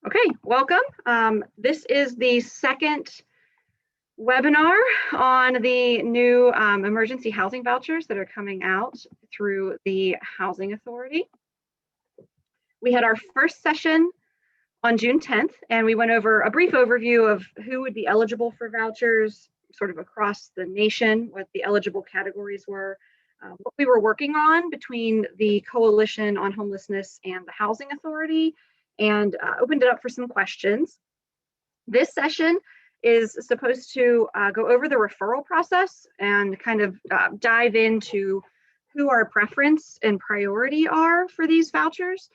Okay, welcome. This is the second webinar on the new emergency housing vouchers that are coming out through the Housing Authority. We had our first session on June 10th, and we went over a brief overview of who would be eligible for vouchers, sort of across the nation, what the eligible categories were, what we were working on between the Coalition on Homelessness and the Housing Authority, and opened it up for some questions. This session is supposed to go over the referral process and kind of dive into who our preference and priority are for these vouchers.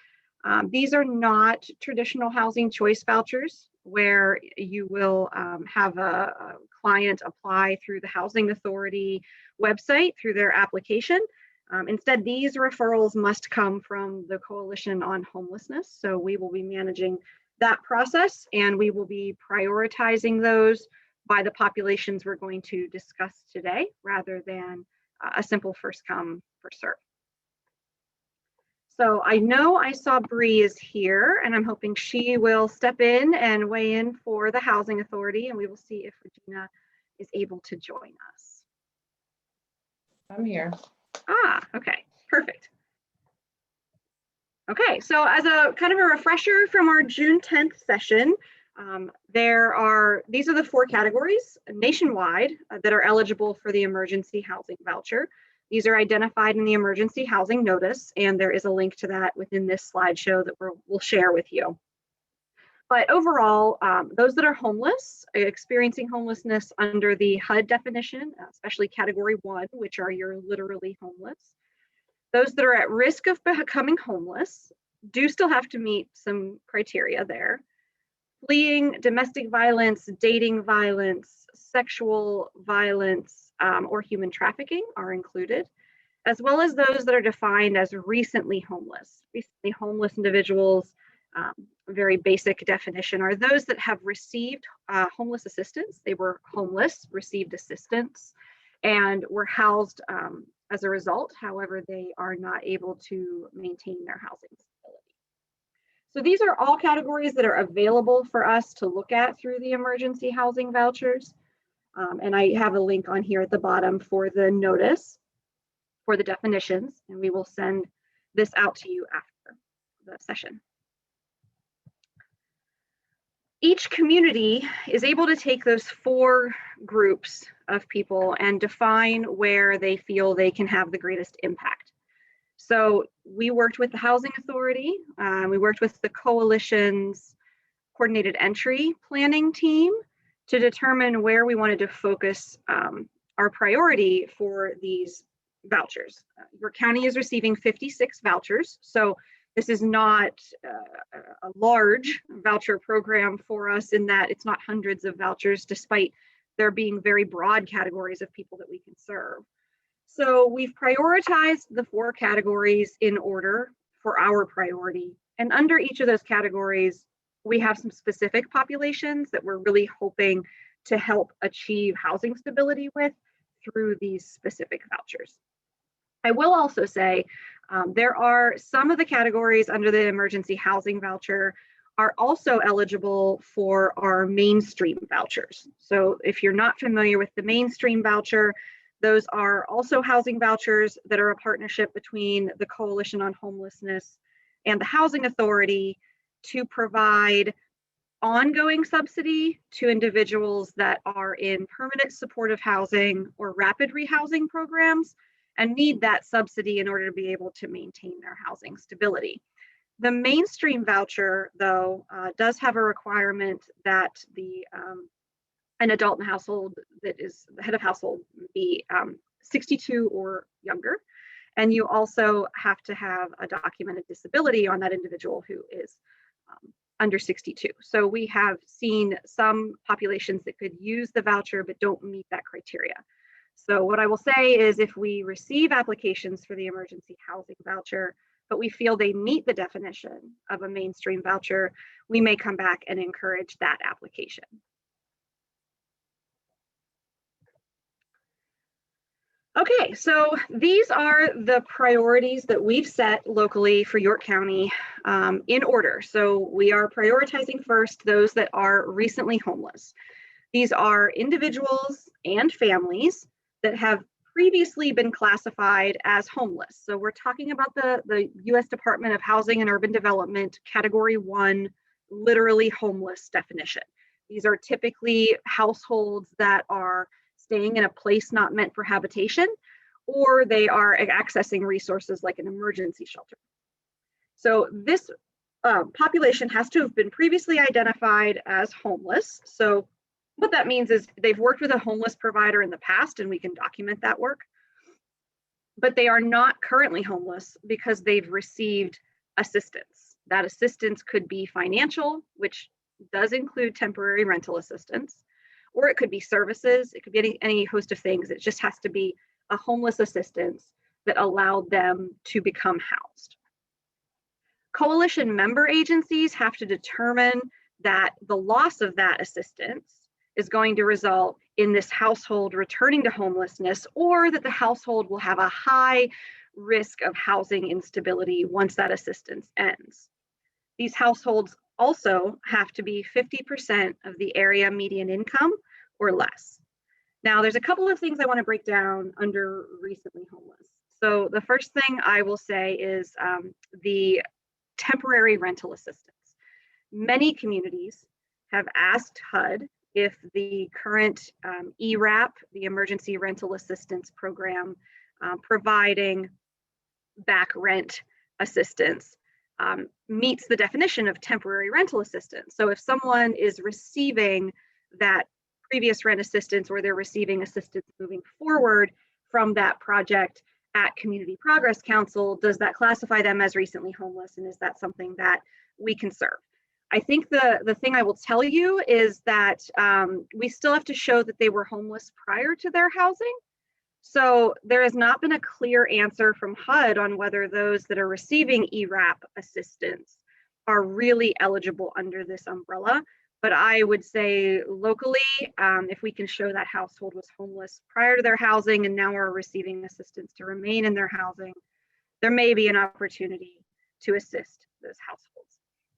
These are not traditional housing choice vouchers where you will have a client apply through the Housing Authority website through their application. Instead, these referrals must come from the Coalition on Homelessness. So we will be managing that process, and we will be prioritizing those by the populations we're going to discuss today, rather than a simple first come, first serve. So I know I saw Bree is here, and I'm hoping she will step in and weigh in for the Housing Authority, and we will see if Regina is able to join us. I'm here. Ah, okay, perfect. Okay, so as a kind of a refresher from our June 10th session, these are the four categories nationwide that are eligible for the emergency housing voucher. These are identified in the emergency housing notice, and there is a link to that within this slideshow that we'll share with you. But overall, those that are homeless, experiencing homelessness under the HUD definition, especially category 1, which are you're literally homeless. Those that are at risk of becoming homeless do still have to meet some criteria there. Fleeing domestic violence, dating violence, sexual violence, or human trafficking are included, as well as those that are defined as recently homeless. Recently homeless individuals, very basic definition, are those that have received homeless assistance. They were homeless, received assistance, and were housed as a result. However, they are not able to maintain their housing stability. So these are all categories that are available for us to look at through the emergency housing vouchers. And I have a link on here at the bottom for the notice for the definitions, and we will send this out to you after the session. Each community is able to take those four groups of people and define where they feel they can have the greatest impact. So we worked with the Housing Authority, we worked with the Coalition's Coordinated Entry Planning team to determine where we wanted to focus our priority for these vouchers. Your county is receiving 56 vouchers, so this is not a large voucher program for us in that it's not hundreds of vouchers, despite there being very broad categories of people that we can serve. So we've prioritized the four categories in order for our priority. And under each of those categories, we have some specific populations that we're really hoping to help achieve housing stability with through these specific vouchers. I will also say there are some of the categories under the emergency housing voucher are also eligible for our mainstream vouchers. So if you're not familiar with the mainstream voucher, those are also housing vouchers that are a partnership between the Coalition on Homelessness and the Housing Authority to provide ongoing subsidy to individuals that are in permanent supportive housing or rapid rehousing programs and need that subsidy in order to be able to maintain their housing stability. The mainstream voucher, though, does have a requirement that an adult in the household that is the head of household be 62 or younger. And you also have to have a documented disability on that individual who is under 62. So we have seen some populations that could use the voucher but don't meet that criteria. So what I will say is if we receive applications for the emergency housing voucher, but we feel they meet the definition of a mainstream voucher, we may come back and encourage that application. Okay, so these are the priorities that we've set locally for York County in order. So we are prioritizing first those that are recently homeless. These are individuals and families that have previously been classified as homeless. So we're talking about the U.S. Department of Housing and Urban Development Category 1, literally homeless definition. These are typically households that are staying in a place not meant for habitation, or they are accessing resources like an emergency shelter. So this population has to have been previously identified as homeless. So what that means is they've worked with a homeless provider in the past, and we can document that work, but they are not currently homeless because they've received assistance. That assistance could be financial, which does include temporary rental assistance, or it could be services. It could be any host of things. It just has to be a homeless assistance that allowed them to become housed. Coalition member agencies have to determine that the loss of that assistance is going to result in this household returning to homelessness, or that the household will have a high risk of housing instability once that assistance ends. These households also have to be 50% of the area median income or less. Now, there's a couple of things I want to break down under recently homeless. So the first thing I will say is the temporary rental assistance. Many communities have asked HUD if the current ERAP, the Emergency Rental Assistance Program, providing back rent assistance, meets the definition of temporary rental assistance. So if someone is receiving that previous rent assistance, or they're receiving assistance moving forward from that project at Community Progress Council, does that classify them as recently homeless, and is that something that we can serve? I think the thing I will tell you is that we still have to show that they were homeless prior to their housing. So there has not been a clear answer from HUD on whether those that are receiving ERAP assistance are really eligible under this umbrella. But I would say locally, if we can show that household was homeless prior to their housing and now are receiving assistance to remain in their housing, there may be an opportunity to assist those households.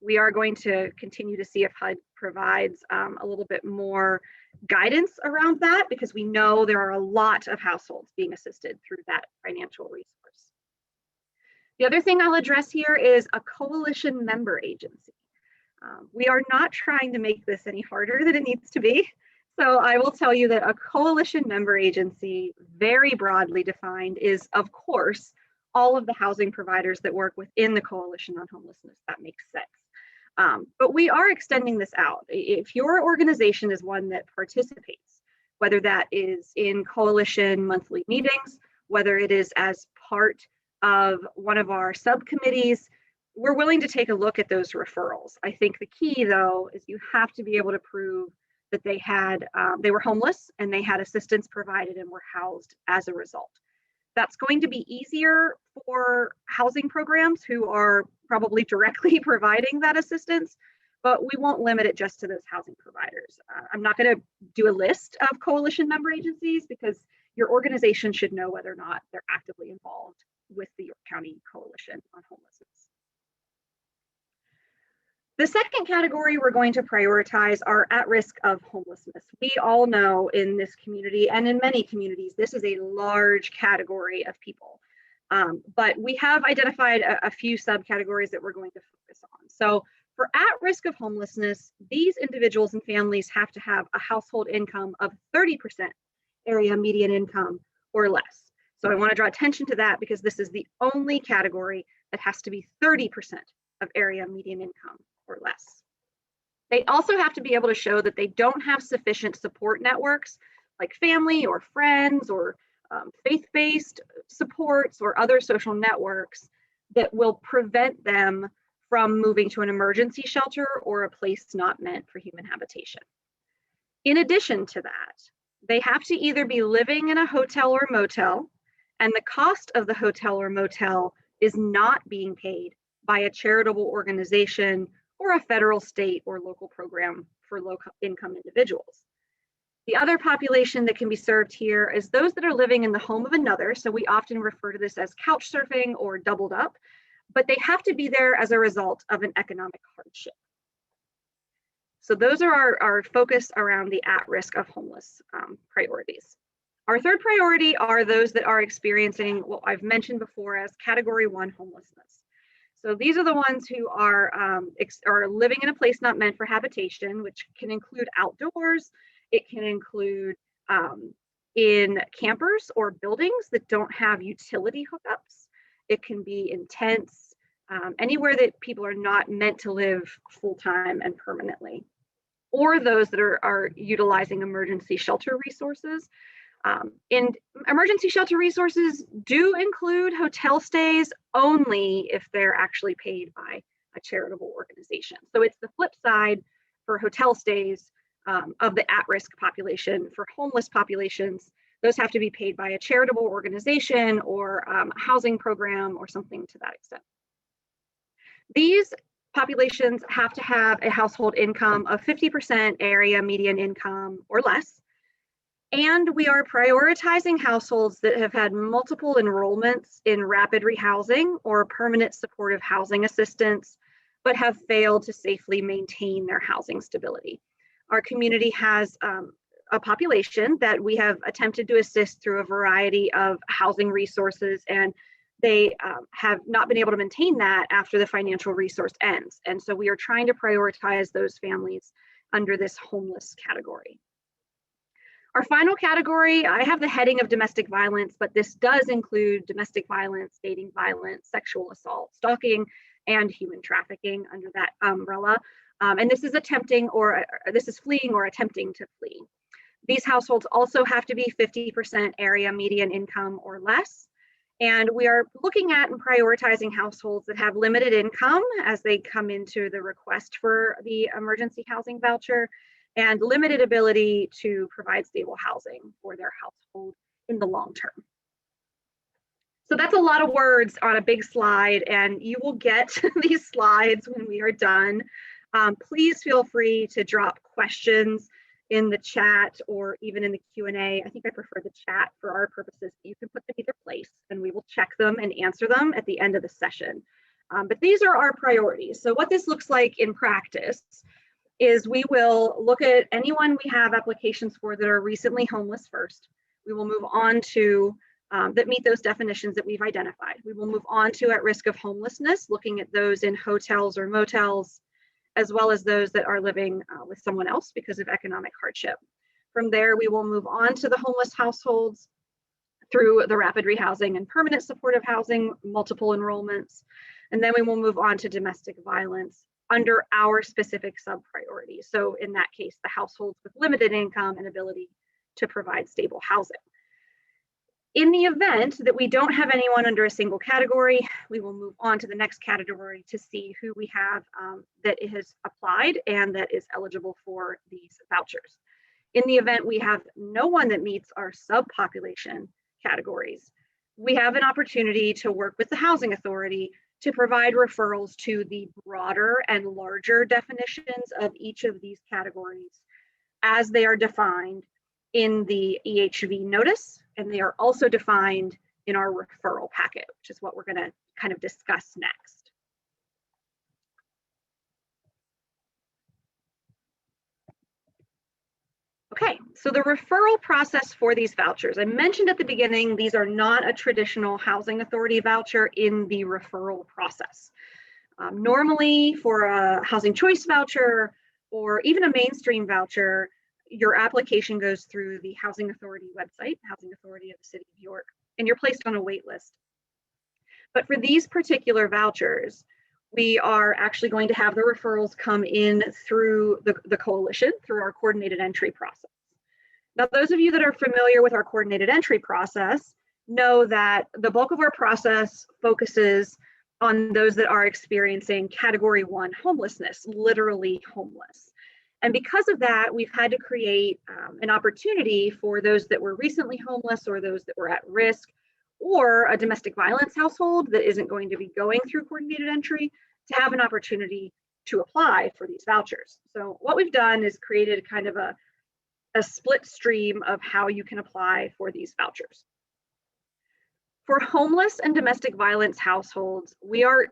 We are going to continue to see if HUD provides a little bit more guidance around that, because we know there are a lot of households being assisted through that financial resource. The other thing I'll address here is a coalition member agency. We are not trying to make this any harder than it needs to be. So I will tell you that a coalition member agency, very broadly defined, is of course all of the housing providers that work within the Coalition on Homelessness. That makes sense. But we are extending this out. If your organization is one that participates, whether that is in coalition monthly meetings, whether it is as part of one of our subcommittees, we're willing to take a look at those referrals. I think the key, though, is you have to be able to prove that they were homeless and they had assistance provided and were housed as a result. That's going to be easier for housing programs who are probably directly providing that assistance, but we won't limit it just to those housing providers. I'm not going to do a list of coalition member agencies, because your organization should know whether or not they're actively involved with the York County Coalition on Homelessness. The second category we're going to prioritize are at risk of homelessness. We all know in this community and in many communities, this is a large category of people. But we have identified a few subcategories that we're going to focus on. So for at risk of homelessness, these individuals and families have to have a household income of 30% area median income or less. So I want to draw attention to that, because this is the only category that has to be 30% of area median income or less. They also have to be able to show that they don't have sufficient support networks like family or friends or faith-based supports or other social networks that will prevent them from moving to an emergency shelter or a place not meant for human habitation. In addition to that, they have to either be living in a hotel or motel, and the cost of the hotel or motel is not being paid by a charitable organization or a federal, state, or local program for low-income individuals. The other population that can be served here is those that are living in the home of another. So we often refer to this as couch surfing or doubled up, but they have to be there as a result of an economic hardship. So those are our focus around the at-risk of homeless priorities. Our third priority are those that are experiencing what I've mentioned before as Category 1 homelessness. So these are the ones who are living in a place not meant for habitation, which can include outdoors. It can include in campers or buildings that don't have utility hookups. It can be in tents, anywhere that people are not meant to live full-time and permanently, or those that are utilizing emergency shelter resources. And emergency shelter resources do include hotel stays only if they're actually paid by a charitable organization. So it's the flip side for hotel stays of the at-risk population. For homeless populations, those have to be paid by a charitable organization or a housing program or something to that extent. These populations have to have a household income of 50% area median income or less. And we are prioritizing households that have had multiple enrollments in rapid rehousing or permanent supportive housing assistance, but have failed to safely maintain their housing stability. Our community has a population that we have attempted to assist through a variety of housing resources, and they have not been able to maintain that after the financial resource ends. And so we are trying to prioritize those families under this homeless category. Our final category, I have the heading of domestic violence, but this does include domestic violence, dating violence, sexual assault, stalking, and human trafficking under that umbrella. And this is fleeing or attempting to flee. These households also have to be 50% area median income or less. And we are looking at and prioritizing households that have limited income as they come into the request for the emergency housing voucher, and limited ability to provide stable housing for their household in the long term. So that's a lot of words on a big slide, and you will get these slides when we are done. Please feel free to drop questions in the chat or even in the Q&A. I think I prefer the chat for our purposes. You can put them either place and we will check them and answer them at the end of the session. But these are our priorities. So what this looks like in practice is we will look at anyone we have applications for that are recently homeless first. We will move on to that meet those definitions that we've identified. We will move on to at risk of homelessness, looking at those in hotels or motels, as well as those that are living with someone else because of economic hardship. From there, we will move on to the homeless households through the rapid rehousing and permanent supportive housing, multiple enrollments. And then we will move on to domestic violence under our specific sub-priorities. So in that case, the households with limited income and ability to provide stable housing. In the event that we don't have anyone under a single category, we will move on to the next category to see who we have that has applied and that is eligible for these vouchers. In the event we have no one that meets our subpopulation categories, we have an opportunity to work with the housing authority to provide referrals to the broader and larger definitions of each of these categories as they are defined in the EHV notice, and they are also defined in our referral packet, which is what we're going to kind of discuss next. Okay, so the referral process for these vouchers. I mentioned at the beginning, these are not a traditional housing authority voucher in the referral process. Normally for a housing choice voucher or even a mainstream voucher, your application goes through the housing authority website, Housing Authority of the City of York, and you're placed on a wait list. But for these particular vouchers, we are actually going to have the referrals come in through the coalition, through our coordinated entry process. Now, those of you that are familiar with our coordinated entry process know that the bulk of our process focuses on those that are experiencing Category 1 homelessness, literally homeless. And because of that, we've had to create an opportunity for those that were recently homeless or those that were at risk, or a domestic violence household that isn't going to be going through coordinated entry, to have an opportunity to apply for these vouchers. So what we've done is created kind of a a split stream of how you can apply for these vouchers. For homeless and domestic violence households, we are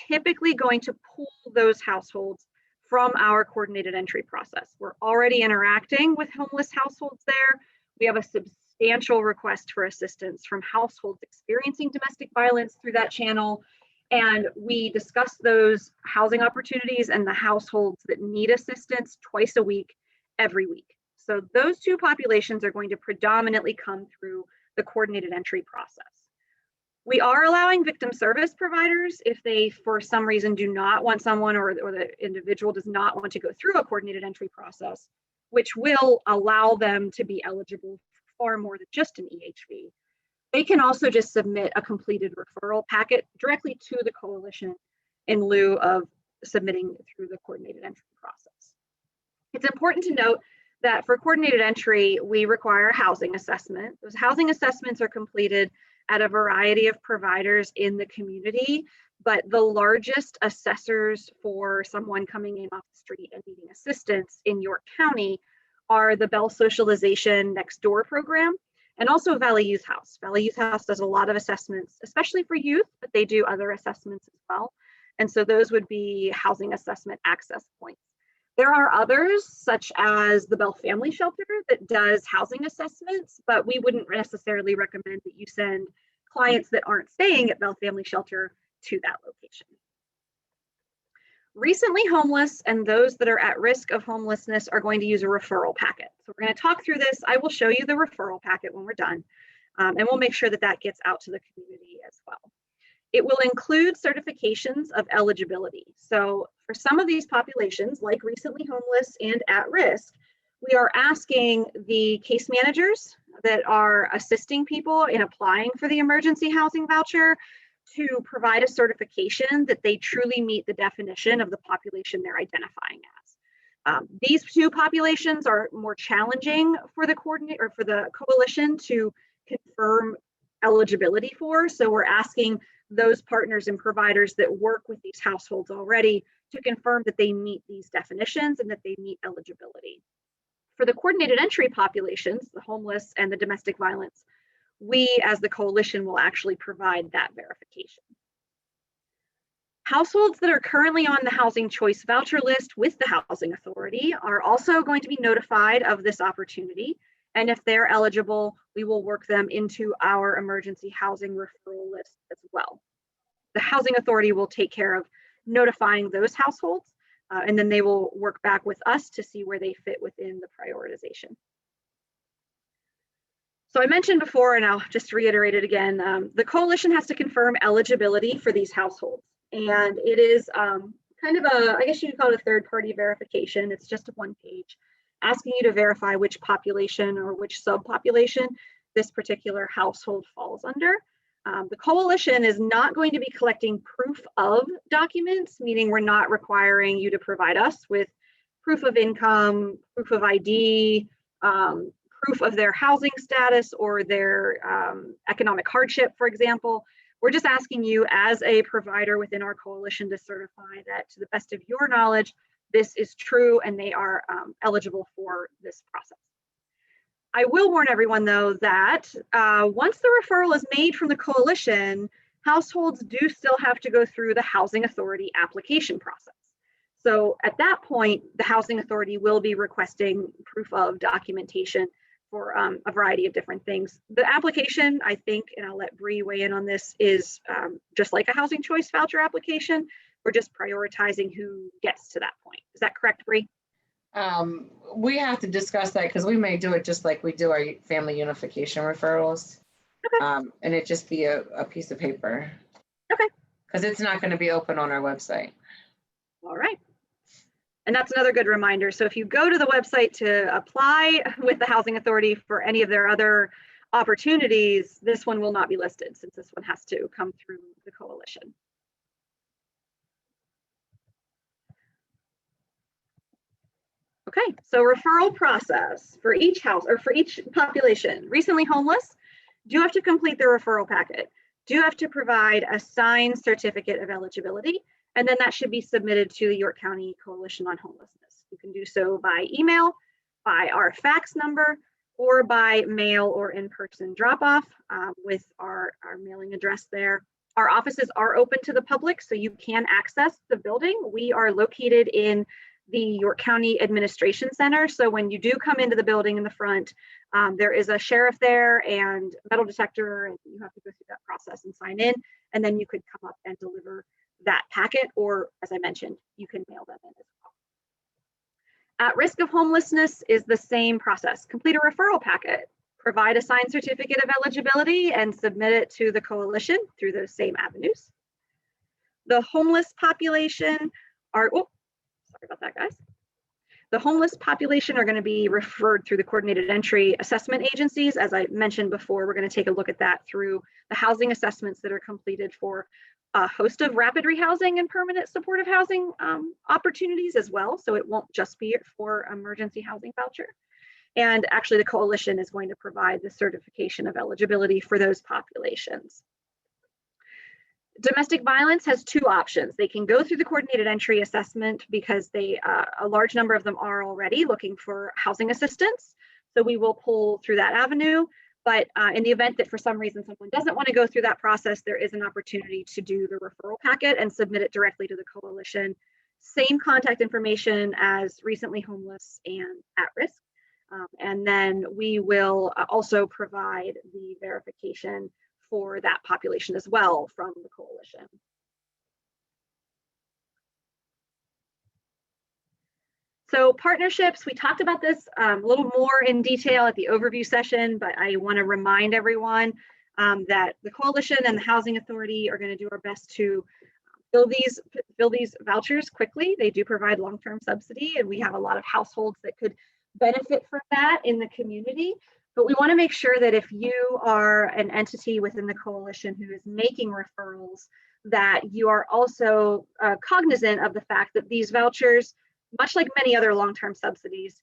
typically going to pull those households from our coordinated entry process. We're already interacting with homeless households there. We have a substantial request for assistance from households experiencing domestic violence through that channel. And we discuss those housing opportunities and the households that need assistance twice a week, every week. So those two populations are going to predominantly come through the coordinated entry process. We are allowing victim service providers, if they, for some reason, do not want someone or the individual does not want to go through a coordinated entry process, which will allow them to be eligible for far more than just an EHV. They can also just submit a completed referral packet directly to the coalition in lieu of submitting through the coordinated entry process. It's important to note that for coordinated entry, we require a housing assessment. Those housing assessments are completed at a variety of providers in the community, but the largest assessors for someone coming in off the street and needing assistance in York County are the Bell Socialization Next Door program and also Valley Youth House. Valley Youth House does a lot of assessments, especially for youth, but they do other assessments as well. And so those would be housing assessment access points. There are others, such as the Bell Family Shelter, that does housing assessments, but we wouldn't necessarily recommend that you send clients that aren't staying at Bell Family Shelter to that location. Recently homeless and those that are at risk of homelessness are going to use a referral packet. So we're going to talk through this. I will show you the referral packet when we're done, and we'll make sure that that gets out to the community as well. It will include certifications of eligibility. So for some of these populations, like recently homeless and at risk, we are asking the case managers that are assisting people in applying for the emergency housing voucher to provide a certification that they truly meet the definition of the population they're identifying as. These two populations are more challenging for the coalition to confirm eligibility for. So we're asking those partners and providers that work with these households already to confirm that they meet these definitions and that they meet eligibility. For the coordinated entry populations, the homeless and the domestic violence, we as the coalition will actually provide that verification. Households that are currently on the Housing Choice Voucher list with the Housing Authority are also going to be notified of this opportunity. And if they're eligible, we will work them into our emergency housing referral list as well. The Housing Authority will take care of notifying those households, and then they will work back with us to see where they fit within the prioritization. So I mentioned before, and I'll just reiterate it again, the coalition has to confirm eligibility for these households. And it is kind of a, I guess you could call it a third-party verification. It's just a one page, asking you to verify which population or which subpopulation this particular household falls under. The coalition is not going to be collecting proof of documents, meaning we're not requiring you to provide us with proof of income, proof of ID, proof of their housing status or their economic hardship, for example. We're just asking you as a provider within our coalition to certify that to the best of your knowledge, this is true and they are eligible for this process. I will warn everyone though that once the referral is made from the coalition, households do still have to go through the Housing Authority application process. So at that point, the Housing Authority will be requesting proof of documentation for a variety of different things. The application, I think, and I'll let Bree weigh in on this, is just like a Housing Choice Voucher application. We're just prioritizing who gets to that point. Is that correct, Bree? We have to discuss that because we may do it just like we do our family unification referrals. Okay. And it just be a piece of paper. Okay. Because it's not going to be open on our website. All right. And that's another good reminder. So if you go to the website to apply with the Housing Authority for any of their other opportunities, this one will not be listed since this one has to come through the coalition. Okay, so referral process for each house or for each population. Recently homeless, do have to complete the referral packet. Do have to provide a signed certificate of eligibility, and then that should be submitted to the York County Coalition on Homelessness. You can do so by email, by our fax number or by mail or in-person drop-off with our mailing address there. Our offices are open to the public, so you can access the building. We are located in the York County Administration Center. So when you do come into the building in the front, there is a sheriff there and metal detector, and you have to go through that process and sign in, and then you could come up and deliver that packet, or as I mentioned, you can mail them in as well. At risk of homelessness is the same process. Complete a referral packet, provide a signed certificate of eligibility, and submit it to the coalition through those same avenues. The homeless population are, oh, sorry about that, guys. The homeless population are going to be referred through the coordinated entry assessment agencies. As I mentioned before, we're going to take a look at that through the housing assessments that are completed for a host of rapid rehousing and permanent supportive housing opportunities as well. So it won't just be for emergency housing voucher. And actually the coalition is going to provide the certification of eligibility for those populations. Domestic violence has two options. They can go through the coordinated entry assessment because they, a large number of them are already looking for housing assistance. So we will pull through that avenue. But in the event that for some reason someone doesn't want to go through that process, there is an opportunity to do the referral packet and submit it directly to the coalition. Same contact information as recently homeless and at risk. And then we will also provide the verification for that population as well from the coalition. So partnerships, we talked about this a little more in detail at the overview session, but I want to remind everyone that the coalition and the Housing Authority are going to do our best to fill these vouchers quickly. They do provide long-term subsidy, and we have a lot of households that could benefit from that in the community. But we want to make sure that if you are an entity within the coalition who is making referrals, that you are also cognizant of the fact that these vouchers, much like many other long-term subsidies,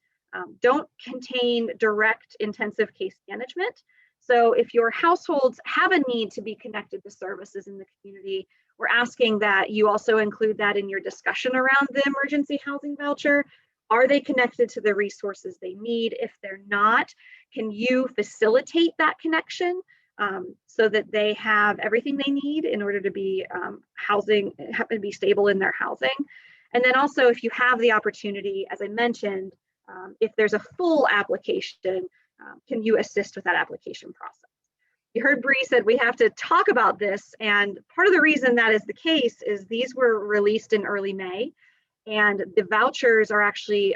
don't contain direct intensive case management. So if your households have a need to be connected to services in the community, we're asking that you also include that in your discussion around the emergency housing voucher. Are they connected to the resources they need? If they're not, can you facilitate that connection so that they have everything they need in order to be be stable in their housing? And then also, if you have the opportunity, as I mentioned, if there's a full application, can you assist with that application process? You heard Bree said we have to talk about this, and part of the reason that is the case is these were released in early May, and the vouchers are actually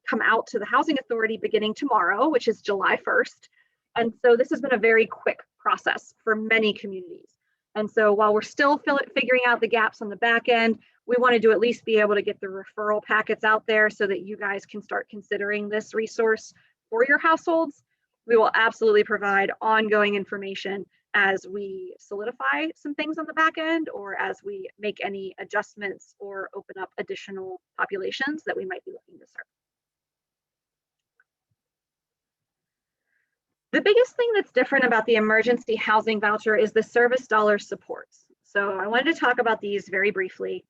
come out to the Housing Authority beginning tomorrow, which is July 1st. And so this has been a very quick process for many communities. And so while we're still figuring out the gaps on the back end, we wanted to at least be able to get the referral packets out there so that you guys can start considering this resource for your households. We will absolutely provide ongoing information as we solidify some things on the back end, or as we make any adjustments or open up additional populations that we might be looking to serve. The biggest thing that's different about the emergency housing voucher is the service dollar supports. So I wanted to talk about these very briefly.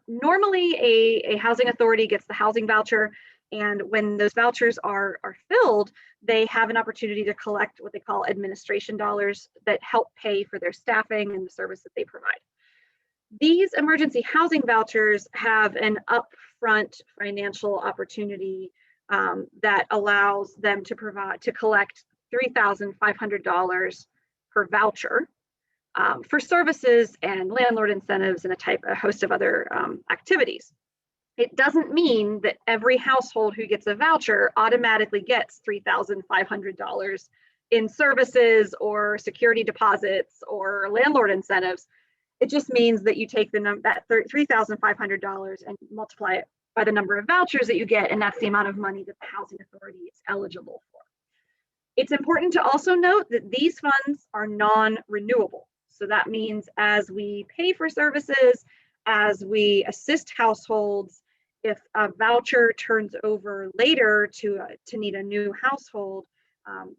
Normally a housing authority gets the housing voucher, and when those vouchers are filled, they have an opportunity to collect what they call administration dollars that help pay for their staffing and the service that they provide. These emergency housing vouchers have an upfront financial opportunity that allows them to collect $3,500 per voucher for services and landlord incentives and a host of other activities. It doesn't mean that every household who gets a voucher automatically gets $3,500 in services or security deposits or landlord incentives. It just means that you take that $3,500 and multiply it by the number of vouchers that you get, and that's the amount of money that the Housing Authority is eligible for. It's important to also note that these funds are non-renewable. So that means as we pay for services, as we assist households, if a voucher turns over later to need a new household,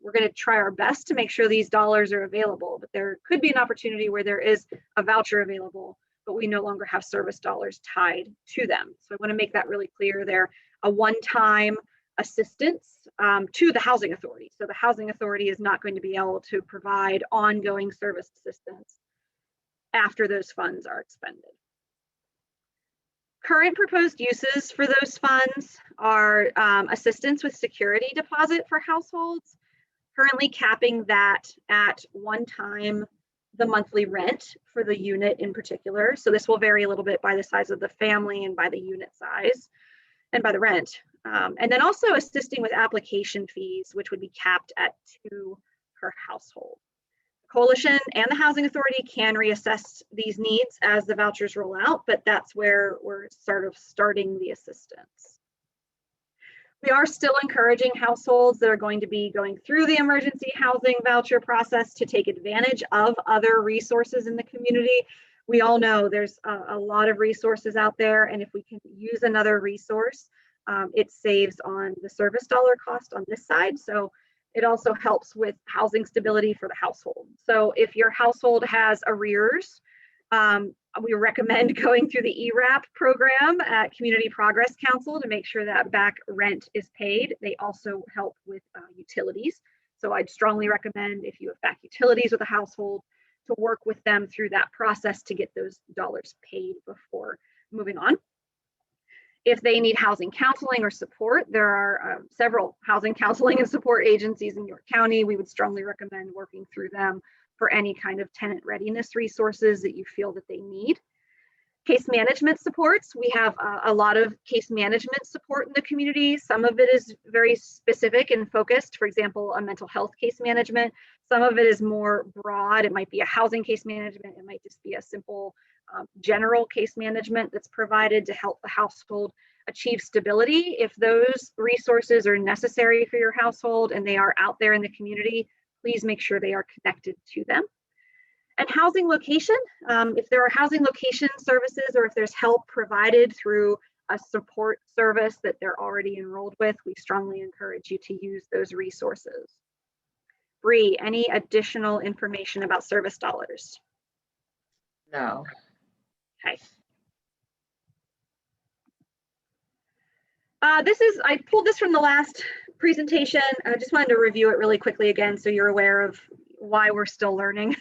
we're going to try our best to make sure these dollars are available. But there could be an opportunity where there is a voucher available, but we no longer have service dollars tied to them. So I want to make that really clear. They're a one-time assistance to the housing authority. So the housing authority is not going to be able to provide ongoing service assistance after those funds are expended. Current proposed uses for those funds are assistance with security deposit for households, currently capping that at one time the monthly rent for the unit in particular. So this will vary a little bit by the size of the family and by the unit size and by the rent. And then also assisting with application fees, which would be capped at 2 per household. Coalition and the Housing Authority can reassess these needs as the vouchers roll out, but that's where we're sort of starting the assistance. We are still encouraging households that are going to be going through the emergency housing voucher process to take advantage of other resources in the community. We all know there's a lot of resources out there, and if we can use another resource, it saves on the service dollar cost on this side. So it also helps with housing stability for the household. So if your household has arrears, we recommend going through the ERAP program at Community Progress Council to make sure that back rent is paid. They also help with utilities. So I'd strongly recommend, if you have back utilities with a household, to work with them through that process to get those dollars paid before moving on. If they need housing counseling or support, there are several housing counseling and support agencies in York County. We would strongly recommend working through them for any kind of tenant readiness resources that you feel that they need. Case management supports. We have a lot of case management support in the community. Some of it is very specific and focused, for example, a mental health case management. Some of it is more broad. It might be a housing case management. It might just be a simple general case management that's provided to help the household achieve stability. If those resources are necessary for your household and they are out there in the community, please make sure they are connected to them. And housing location, if there are housing location services or if there's help provided through a support service that they're already enrolled with, we strongly encourage you to use those resources. Bree, any additional information about service dollars? No. Okay. I pulled this from the last presentation. I just wanted to review it really quickly again so you're aware of why we're still learning.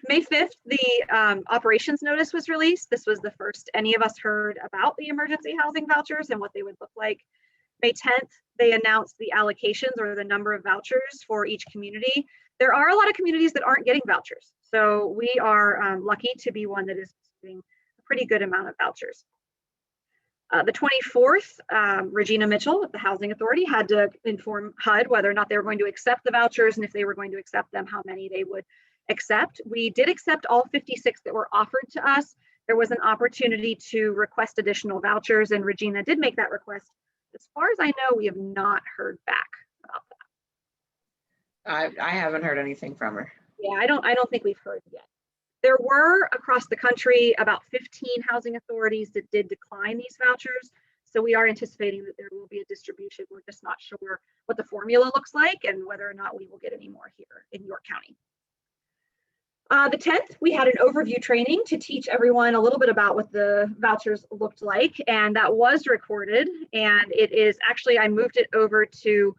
May 5th, the operations notice was released. This was the first any of us heard about the emergency housing vouchers and what they would look like. May 10th, they announced the allocations or the number of vouchers for each community. There are a lot of communities that aren't getting vouchers. So we are lucky to be one that is receiving a pretty good amount of vouchers. The 24th, Regina Mitchell at the Housing Authority had to inform HUD whether or not they were going to accept the vouchers, and if they were going to accept them, how many they would accept. We did accept all 56 that were offered to us. There was an opportunity to request additional vouchers, and Regina did make that request. As far as I know, we have not heard back about that. I haven't heard anything from her. Yeah, I don't think we've heard yet. There were across the country about 15 housing authorities that did decline these vouchers. So we are anticipating that there will be a distribution. We're just not sure what the formula looks like and whether or not we will get any more here in York County. The 10th, we had an overview training to teach everyone a little bit about what the vouchers looked like, and that was recorded. And it is actually, I moved it over to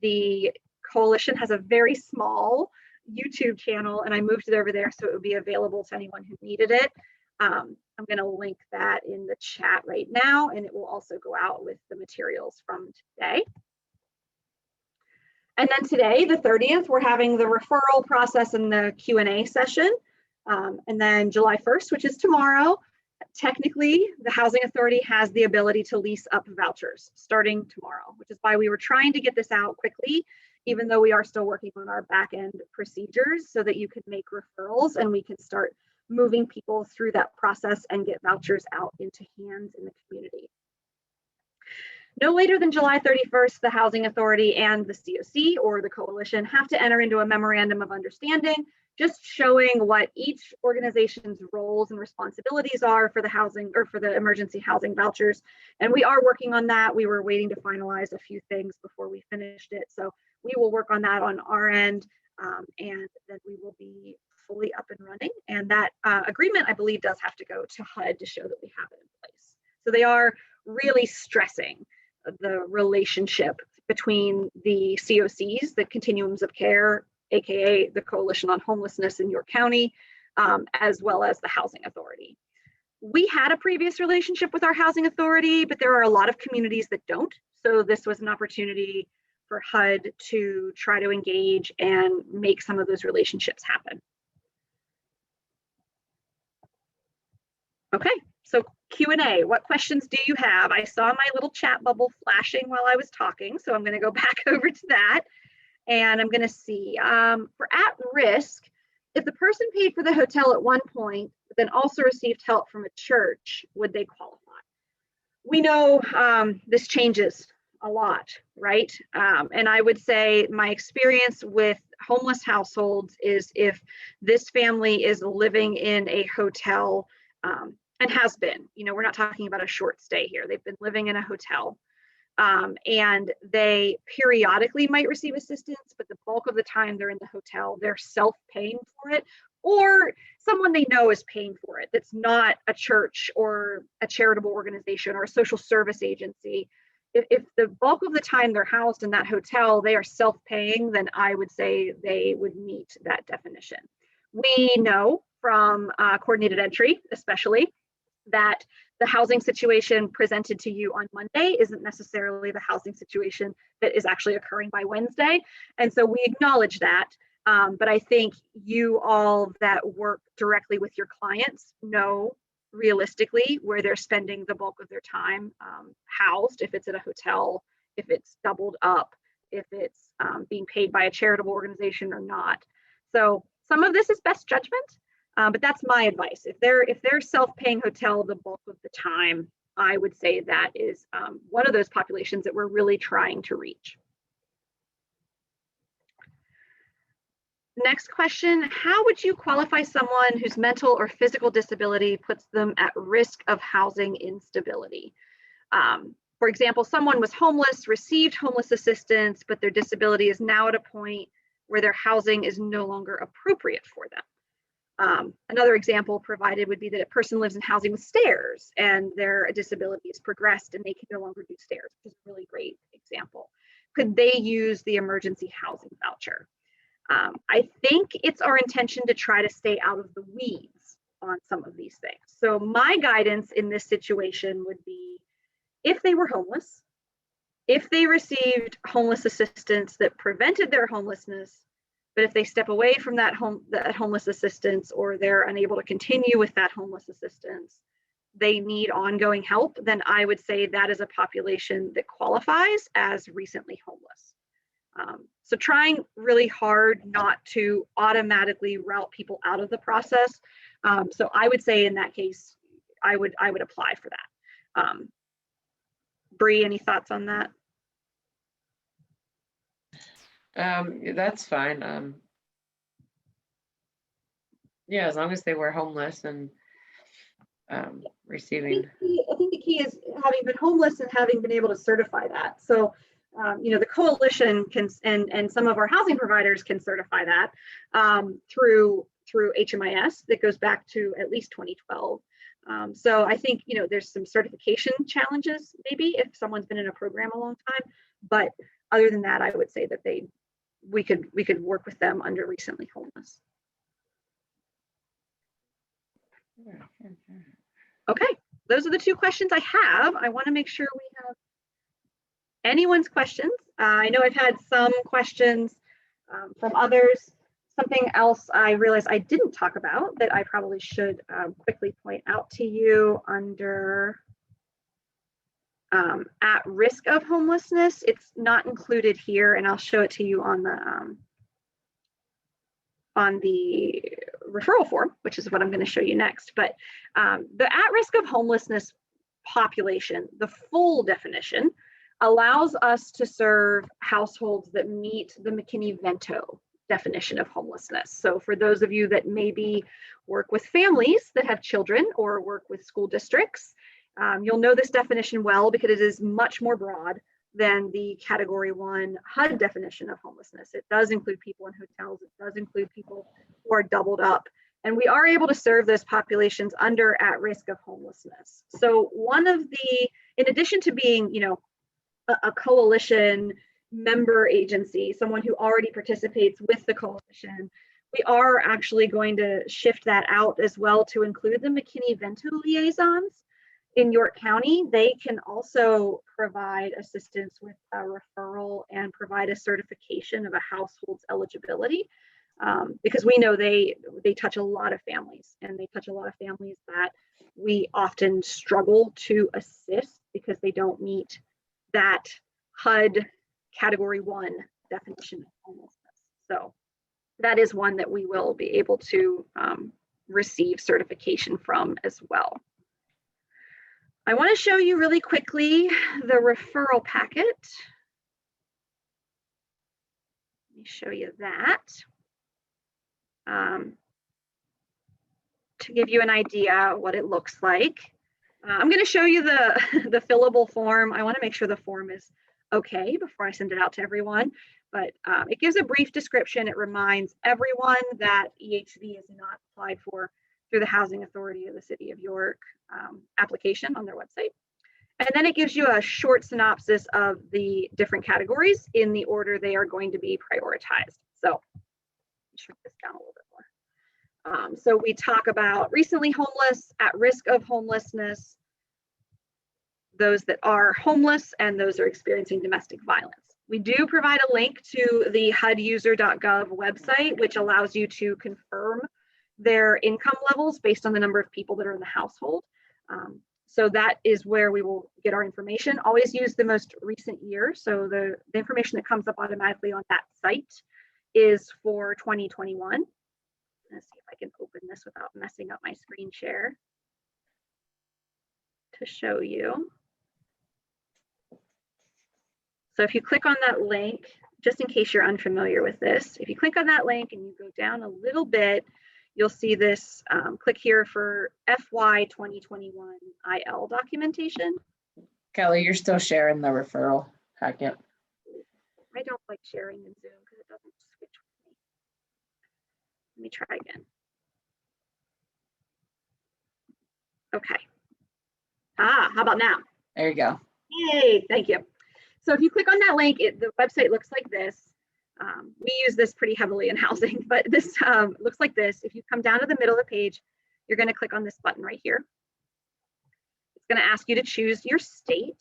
the Coalition has a very small YouTube channel, and I moved it over there so it would be available to anyone who needed it. I'm going to link that in the chat right now, and it will also go out with the materials from today. And then today, the 30th, we're having the referral process and the Q&A session. And then July 1st, which is tomorrow, technically, the Housing Authority has the ability to lease up vouchers starting tomorrow, which is why we were trying to get this out quickly, even though we are still working on our back-end procedures so that you can make referrals and we can start moving people through that process and get vouchers out into hands in the community. No later than July 31st, the Housing Authority and the COC or the Coalition have to enter into a memorandum of understanding, just showing what each organization's roles and responsibilities are for the housing or for the emergency housing vouchers. And we are working on that. We were waiting to finalize a few things before we finished it. So we will work on that on our end, and then we will be fully up and running. And that agreement, I believe, does have to go to HUD to show that we have it in place. So they are really stressing the relationship between the COCs, the continuums of care, AKA the Coalition on Homelessness in York County, as well as the Housing Authority. We had a previous relationship with our housing authority, but there are a lot of communities that don't. So this was an opportunity for HUD to try to engage and make some of those relationships happen. Okay, so Q&A, what questions do you have? I saw my little chat bubble flashing while I was talking, so I'm gonna go back over to that. And I'm gonna see, for at risk, if the person paid for the hotel at one point, but then also received help from a church, would they qualify? We know this changes a lot, right? And I would say my experience with homeless households is if this family is living in a hotel and has been, we're not talking about a short stay here. They've been living in a hotel and they periodically might receive assistance, but the bulk of the time they're in the hotel, they're self-paying for it, or someone they know is paying for it. That's not a church or a charitable organization or a social service agency. If the bulk of the time they're housed in that hotel, they are self-paying, then I would say they would meet that definition. We know from coordinated entry, especially, that the housing situation presented to you on Monday isn't necessarily the housing situation that is actually occurring by Wednesday. And so we acknowledge that. But I think you all that work directly with your clients know realistically where they're spending the bulk of their time housed, if it's at a hotel, if it's doubled up, if it's being paid by a charitable organization or not. So some of this is best judgment. But that's my advice. If they're self-paying hotel the bulk of the time, I would say that is one of those populations that we're really trying to reach. Next question, how would you qualify someone whose mental or physical disability puts them at risk of housing instability? For example, someone was homeless, received homeless assistance, but their disability is now at a point where their housing is no longer appropriate for them. Another example provided would be that a person lives in housing with stairs and their disability is progressed and they can no longer do stairs, which is a really great example. Could they use the emergency housing voucher? I think it's our intention to try to stay out of the weeds on some of these things. So my guidance in this situation would be, if they were homeless, if they received homeless assistance that prevented their homelessness, but if they step away from that homeless assistance, or they're unable to continue with that homeless assistance, they need ongoing help, then I would say that is a population that qualifies as recently homeless. So trying really hard not to automatically route people out of the process. So I would say in that case, I would apply for that. Bree, any thoughts on that? That's fine. Yeah, as long as they were homeless and receiving. I think the key is having been homeless and having been able to certify that. So, the coalition can, and some of our housing providers can certify that through HMIS that goes back to at least 2012. So I think, there's some certification challenges maybe if someone's been in a program a long time, but other than that, I would say that we could work with them under recently homeless. Okay, those are the two questions I have. I want to make sure we have anyone's questions. I know I've had some questions from others. Something else I realized I didn't talk about that I probably should quickly point out to you under at risk of homelessness. It's not included here, and I'll show it to you on the referral form, which is what I'm going to show you next. But the at risk of homelessness population, the full definition, allows us to serve households that meet the McKinney-Vento definition of homelessness. So for those of you that maybe work with families that have children or work with school districts, you'll know this definition well because it is much more broad than the Category 1 HUD definition of homelessness. It does include people in hotels. It does include people who are doubled up. And we are able to serve those populations under at risk of homelessness. So one of the, in addition to being, a coalition member agency, someone who already participates with the coalition, we are actually going to shift that out as well to include the McKinney-Vento liaisons in York County. They can also provide assistance with a referral and provide a certification of a household's eligibility, because we know they touch a lot of families, and they touch a lot of families that we often struggle to assist because they don't meet that HUD Category 1 definition of homelessness. So that is one that we will be able to receive certification from as well. I want to show you really quickly the referral packet. Let me show you that. To give you an idea what it looks like. I'm going to show you the fillable form. I want to make sure the form is okay before I send it out to everyone, but it gives a brief description. It reminds everyone that EHV is not applied for through the Housing Authority of the City of York application on their website. And then it gives you a short synopsis of the different categories in the order they are going to be prioritized. So shrink this down a little bit more. So we talk about recently homeless, at risk of homelessness, those that are homeless, and those are experiencing domestic violence. We do provide a link to the huduser.gov website, which allows you to confirm their income levels based on the number of people that are in the household. So that is where we will get our information. Always use the most recent year. So the information that comes up automatically on that site is for 2021. Let's see if I can open this without messing up my screen share to show you. So if you click on that link, just in case you're unfamiliar with this, if you click on that link and you go down a little bit, you'll see this, click here for FY 2021 IL documentation. Kelly, you're still sharing the referral packet. I don't like sharing in Zoom because it doesn't switch with me. Let me try again. Okay. How about now? There you go. Yay, thank you. So if you click on that link, the website looks like this. We use this pretty heavily in housing, but this looks like this. If you come down to the middle of the page, you're going to click on this button right here. It's going to ask you to choose your state.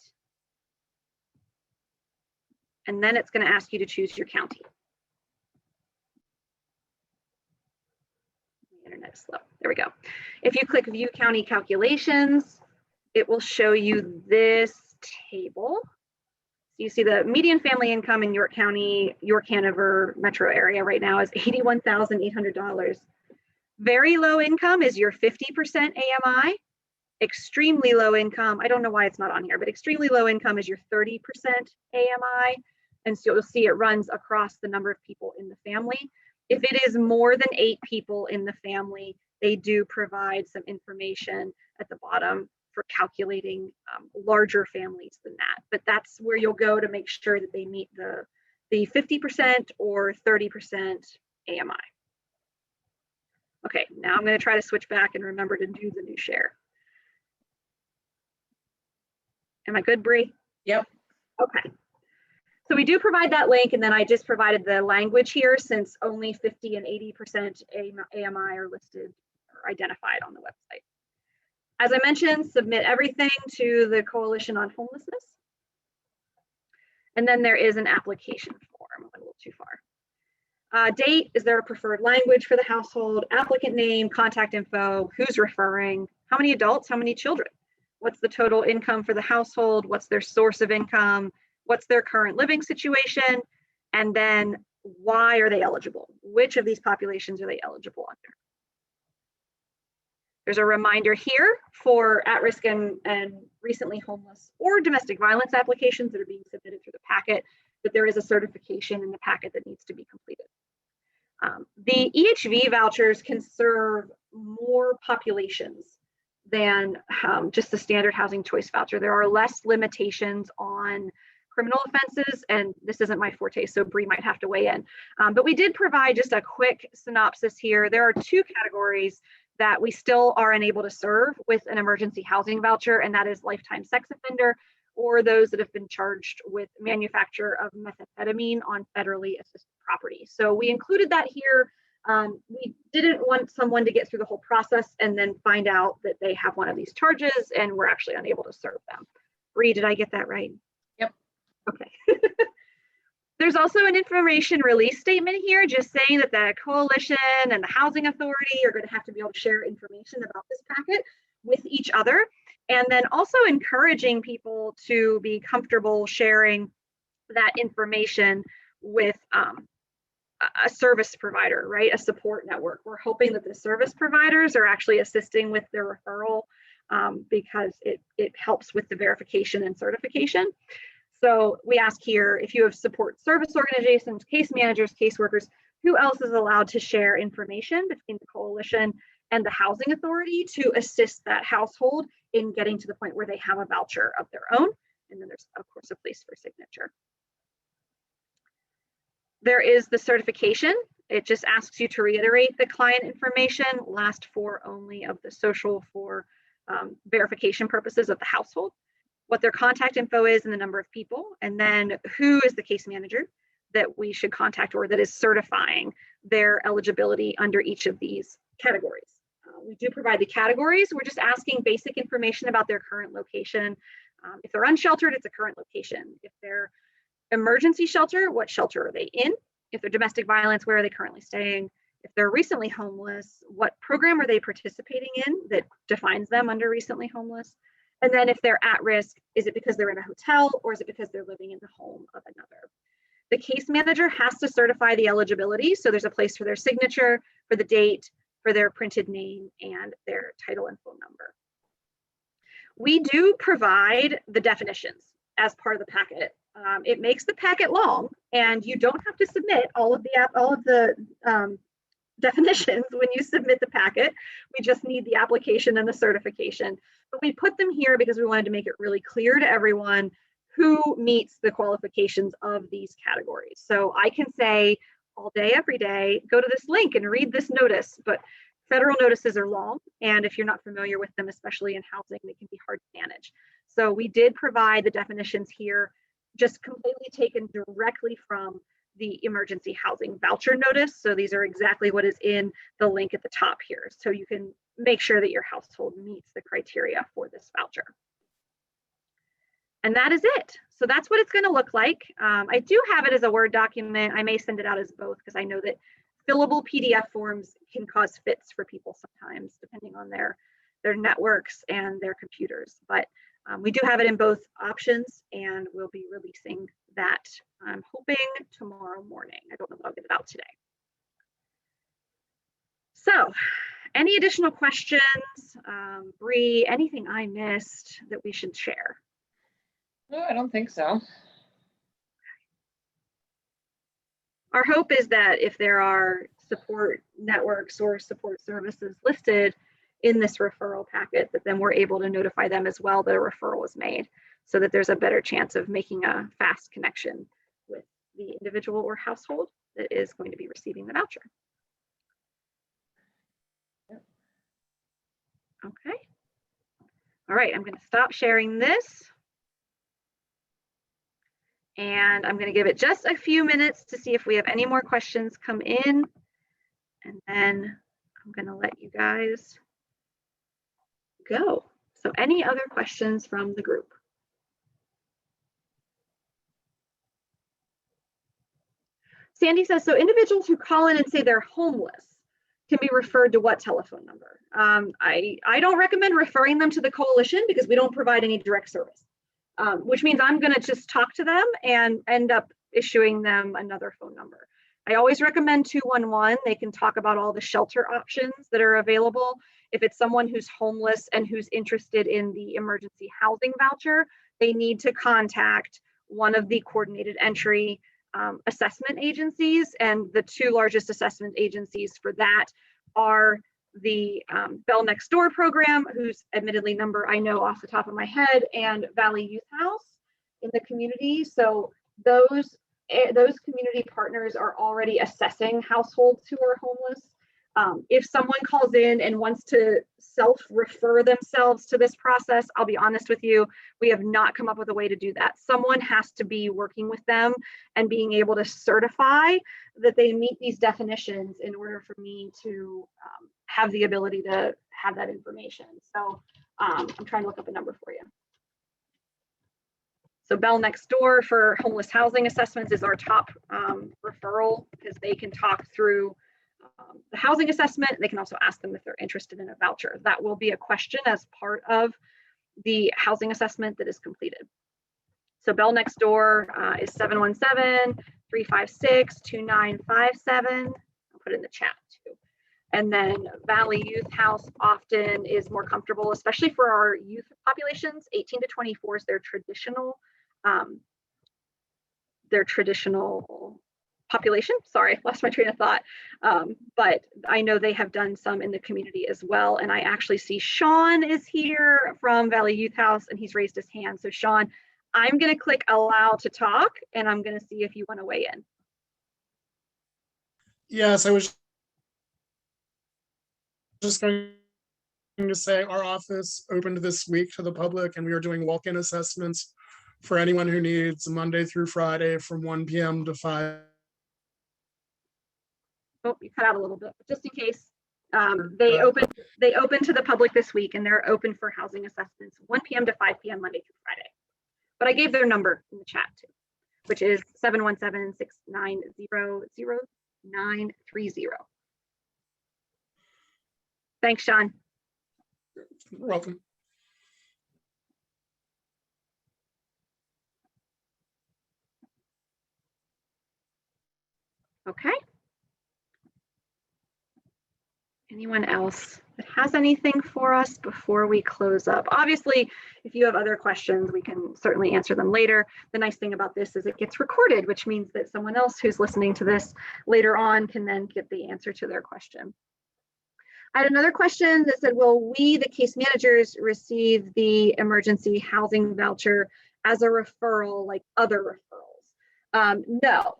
And then it's going to ask you to choose your county. The internet is slow. There we go. If you click View County Calculations, it will show you this table. You see the median family income in York County, York Hanover metro area right now is $81,800. Very low income is your 50% AMI. Extremely low income, I don't know why it's not on here, but extremely low income is your 30% AMI. And so you'll see it runs across the number of people in the family. If it is more than 8 people in the family, they do provide some information at the bottom for calculating larger families than that. But that's where you'll go to make sure that they meet the 50% or 30% AMI. Okay, now I'm going to try to switch back and remember to do the new share. Am I good, Bree? Yep. Okay. So we do provide that link, and then I just provided the language here since only 50 and 80% AMI are listed or identified on the website. As I mentioned, submit everything to the Coalition on Homelessness. And then there is an application form, a little too far. Date, is there a preferred language for the household? Applicant name, contact info, who's referring, how many adults, how many children? What's the total income for the household? What's their source of income? What's their current living situation? And then why are they eligible? Which of these populations are they eligible under? There's a reminder here for at-risk and recently homeless or domestic violence applications that are being submitted through the packet, that there is a certification in the packet that needs to be completed. The EHV vouchers can serve more populations than just the standard housing choice voucher. There are less limitations on criminal offenses, and this isn't my forte, so Bree might have to weigh in. But we did provide just a quick synopsis here. There are 2 categories that we still are unable to serve with an emergency housing voucher, and that is lifetime sex offender or those that have been charged with manufacture of methamphetamine on federally assisted property. So we included that here. We didn't want someone to get through the whole process and then find out that they have one of these charges and we're actually unable to serve them. Bree, did I get that right? Yep. Okay. There's also an information release statement here, just saying that the coalition and the housing authority are going to have to be able to share information about this packet with each other. And then also encouraging people to be comfortable sharing that information with a service provider, right? A support network. We're hoping that the service providers are actually assisting with their referral because it helps with the verification and certification. So we ask here, if you have support service organizations, case managers, caseworkers, who else is allowed to share information between the coalition and the housing authority to assist that household in getting to the point where they have a voucher of their own? And then there's, of course, a place for signature. There is the certification. It just asks you to reiterate the client information, last four only of the social for verification purposes of the household, what their contact info is and the number of people, and then who is the case manager that we should contact or that is certifying their eligibility under each of these categories. We do provide the categories. We're just asking basic information about their current location. If they're unsheltered, it's a current location. If they're emergency shelter, what shelter are they in? If they're domestic violence, where are they currently staying? If they're recently homeless, what program are they participating in that defines them under recently homeless? And then if they're at risk, is it because they're in a hotel or is it because they're living in the home of another? The case manager has to certify the eligibility. So there's a place for their signature, for the date, for their printed name, and their title and phone number. We do provide the definitions as part of the packet. It makes the packet long, and you don't have to submit all of the definitions when you submit the packet. We just need the application and the certification. But we put them here because we wanted to make it really clear to everyone who meets the qualifications of these categories. So I can say all day, every day, go to this link and read this notice, but federal notices are long, and if you're not familiar with them, especially in housing, they can be hard to manage. So we did provide the definitions here, just completely taken directly from the emergency housing voucher notice. So these are exactly what is in the link at the top here. So you can make sure that your household meets the criteria for this voucher. And that is it. So that's what it's going to look like. I do have it as a Word document. I may send it out as both because I know that fillable PDF forms can cause fits for people sometimes, depending on their networks and their computers. But we do have it in both options, and we'll be releasing that, I'm hoping, tomorrow morning. I don't know if I'll get it out today. So any additional questions? Bree, anything I missed that we should share? No, I don't think so. Our hope is that if there are support networks or support services listed in this referral packet, that then we're able to notify them as well that a referral was made, so that there's a better chance of making a fast connection with the individual or household that is going to be receiving the voucher. Okay. All right, I'm going to stop sharing this. And I'm going to give it just a few minutes to see if we have any more questions come in. And then I'm going to let you guys go. So any other questions from the group? Sandy says, so individuals who call in and say they're homeless can be referred to what telephone number? I don't recommend referring them to the coalition because we don't provide any direct service. Which means I'm going to just talk to them and end up issuing them another phone number. I always recommend 211. They can talk about all the shelter options that are available. If it's someone who's homeless and who's interested in the emergency housing voucher, they need to contact one of the coordinated entry assessment agencies. And the two largest assessment agencies for that are the Bell Next Door program, whose admittedly number I know off the top of my head, and Valley Youth House in the community. So those community partners are already assessing households who are homeless. If someone calls in and wants to self-refer themselves to this process, I'll be honest with you, we have not come up with a way to do that. Someone has to be working with them and being able to certify that they meet these definitions in order for me to have the ability to have that information. So I'm trying to look up a number for you. So Bell Next Door for homeless housing assessments is our top referral, because they can talk through the housing assessment. They can also ask them if they're interested in a voucher. That will be a question as part of the housing assessment that is completed. So Bell Next Door is 717-356-2957. I'll put it in the chat too. And then Valley Youth House often is more comfortable, especially for our youth populations. 18 to 24 is their traditional population. Sorry, lost my train of thought. But I know they have done some in the community as well. And I actually see Sean is here from Valley Youth House, and he's raised his hand. So Sean, I'm going to click allow to talk, and I'm going to see if you want to weigh in. Yes, I was just going to say our office opened this week to the public, and we are doing walk-in assessments for anyone who needs Monday through Friday from 1 p.m. to 5. Oh, you cut out a little bit, but just in case. They open to the public this week, and they're open for housing assessments 1 p.m. to 5 p.m. Monday through Friday. But I gave their number in the chat too, which is 717-690-0930. Thanks, Sean. You're welcome. Okay. Anyone else that has anything for us before we close up? Obviously, if you have other questions, we can certainly answer them later. The nice thing about this is it gets recorded, which means that someone else who's listening to this later on can then get the answer to their question. I had another question that said, will we, the case managers, receive the emergency housing voucher as a referral like other referrals? No.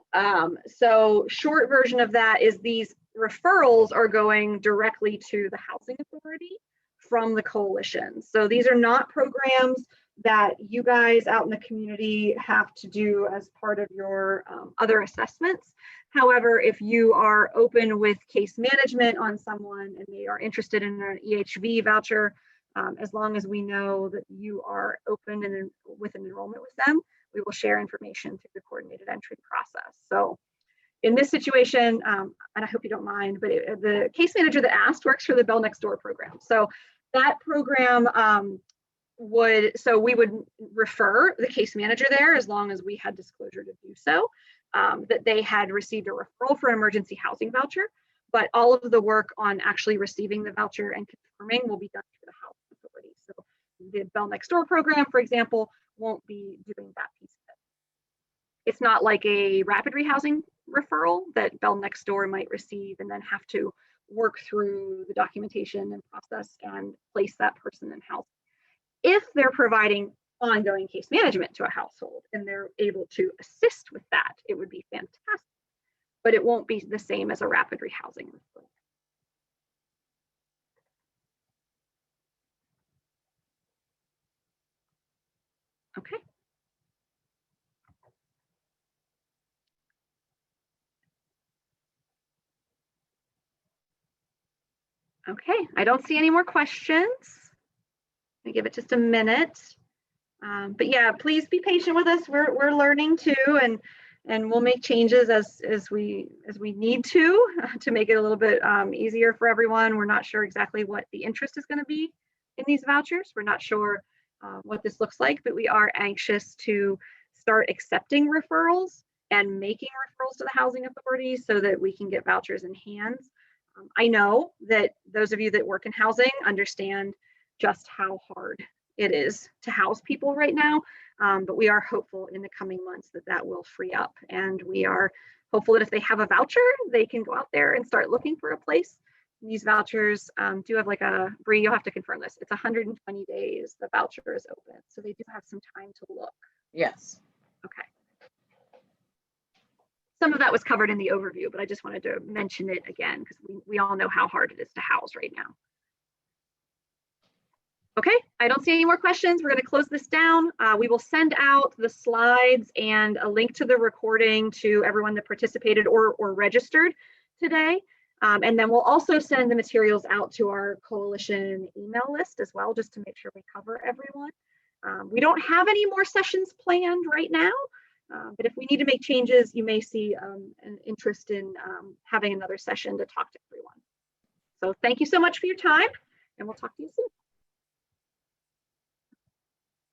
So short version of that is these referrals are going directly to the housing authority from the coalition. So these are not programs that you guys out in the community have to do as part of your other assessments. However, if you are open with case management on someone and they are interested in an EHV voucher, as long as we know that you are open and with an enrollment with them, we will share information through the coordinated entry process. So in this situation, and I hope you don't mind, but the case manager that asked works for the Bell Next Door program. So that program we would refer the case manager there as long as we had disclosure to do so, that they had received a referral for an emergency housing voucher, but all of the work on actually receiving the voucher and confirming will be done through the housing authority. So the Bell Next Door program, for example, won't be doing that piece of it. It's not like a rapid rehousing referral that Bell Next Door might receive and then have to work through the documentation and process and place that person in housing. If they're providing ongoing case management to a household and they're able to assist with that, it would be fantastic, but it won't be the same as a rapid rehousing referral. Okay. Okay, I don't see any more questions. Let me give it just a minute. But yeah, please be patient with us. We're learning too, and we'll make changes as we need to make it a little bit easier for everyone. We're not sure exactly what the interest is going to be in these vouchers. We're not sure what this looks like, but we are anxious to start accepting referrals and making referrals to the housing authority so that we can get vouchers in hands. I know that those of you that work in housing understand just how hard it is to house people right now, but we are hopeful in the coming months that that will free up, and we are hopeful that if they have a voucher, they can go out there and start looking for a place. These vouchers do have like a, Bree, you'll have to confirm this, it's 120 days the voucher is open, so they do have some time to look. Yes. Okay. some of that was covered in the overview, but I just wanted to mention it again because we all know how hard it is to house right now. Okay, I don't see any more questions. We're going to close this down. We will send out the slides and a link to the recording to everyone that participated or registered today. And then we'll also send the materials out to our coalition email list as well, just to make sure we cover everyone. We don't have any more sessions planned right now, but if we need to make changes, you may see an interest in having another session to talk to everyone. So thank you so much for your time, and we'll talk to you soon.